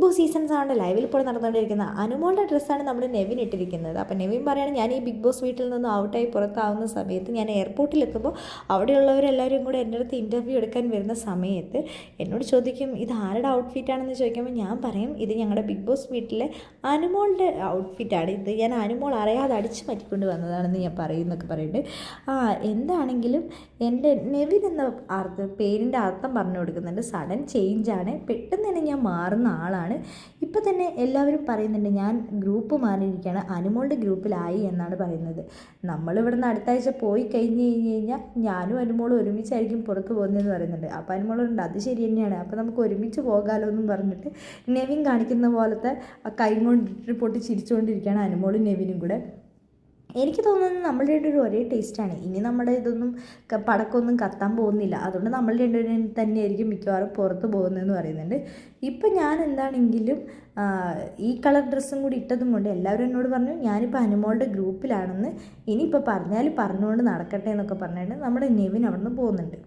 Boss seasons ആണ് ലൈവിൽ ഇപ്പോൾ നടന്നുകൊണ്ടിരിക്കുന്നത്. അനുമോളുടെ ഡ്രസ്സാണ് നമ്മുടെ നെവിൻ ഇട്ടിരിക്കുന്നത്. അപ്പോൾ നെവിൻ പറയുകയാണ്, ഞാൻ ഈ ബിഗ് ബോസ് വീട്ടിൽ നിന്ന് ഔട്ടായി പുറത്താവുന്ന സമയത്ത് ഞാൻ എയർപോർട്ടിലെത്തുമ്പോൾ അവിടെയുള്ളവരെല്ലാവരും കൂടെ എൻ്റെ അടുത്ത് ഇൻ്റർവ്യൂ എടുക്കാൻ വരുന്ന സമയത്ത് എന്നോട് ചോദിക്കും ഇത് ആരുടെ ഔട്ട്ഫിറ്റാണെന്ന് ചോദിക്കുമ്പോൾ ഞാൻ പറയും ഇത് ഞങ്ങളുടെ ബിഗ് ബോസ് വീട്ടിലെ അനുമോളുടെ ഔട്ട്ഫിറ്റാണ്, ഇത് ഞാൻ അനുമോൾ അറിയാതെ അടിച്ചു മാറ്റിക്കൊണ്ട് വന്നതാണെന്ന് ഞാൻ പറയുന്നൊക്കെ പറയുന്നുണ്ട്. എന്താണെങ്കിലും എൻ്റെ നെവിൻ എന്ന പേരിൻ്റെ അർത്ഥം പറഞ്ഞു കൊടുക്കുന്നുണ്ട്. സഡൻ ചേഞ്ചാണ്, പെട്ടെന്ന് തന്നെ ഞാൻ മാറുന്ന ആളാണ്. ഇപ്പം തന്നെ എല്ലാവരും പറയുന്നുണ്ട് ഞാൻ ഗ്രൂപ്പ് മാറിയിരിക്കുകയാണ്, അനുമോളുടെ ഗ്രൂപ്പിലായി എന്നാണ് പറയുന്നത്. നമ്മളിവിടെ നിന്ന് അടുത്ത ആഴ്ച പോയി കഴിഞ്ഞ് കഴിഞ്ഞാൽ ഞാനും അനുമോളും ഒരുമിച്ചായിരിക്കും പുറത്ത് പോകുന്നതെന്ന് പറയുന്നുണ്ട്. അപ്പോൾ അനുമോളുണ്ട് അത് ശരി തന്നെയാണ്, അപ്പോൾ നമുക്ക് ഒരുമിച്ച് പോകാമല്ലോ എന്നും പറഞ്ഞിട്ട് നെവിൻ കാണിക്കുന്ന പോലത്തെ കൈ കൊണ്ടിട്ട് പൊട്ടി ചിരിച്ചുകൊണ്ടിരിക്കുകയാണ് അനുമോളും നെവിനും കൂടെ. എനിക്ക് തോന്നുന്നത് നമ്മളുടെ രണ്ടുപേരും ഒരേ ടേസ്റ്റാണ്. ഇനി നമ്മുടെ ഇതൊന്നും പടക്കമൊന്നും കത്താൻ പോകുന്നില്ല, അതുകൊണ്ട് നമ്മൾ രണ്ടുപേരും തന്നെയായിരിക്കും മിക്കവാറും പുറത്ത് പോകുന്നതെന്ന് പറയുന്നുണ്ട്. ഇപ്പം ഞാൻ എന്താണെങ്കിലും ഈ കളർ ഡ്രസ്സും കൂടി ഇട്ടതും കൊണ്ട് എല്ലാവരും എന്നോട് പറഞ്ഞു ഞാനിപ്പോൾ അനുമോളുടെ ഗ്രൂപ്പിലാണെന്ന്. ഇനിയിപ്പോൾ പറഞ്ഞാൽ പറഞ്ഞുകൊണ്ട് നടക്കട്ടെ എന്നൊക്കെ പറഞ്ഞിട്ട് നമ്മുടെ നെവിൻ അവിടെ നിന്ന് പോകുന്നുണ്ട്.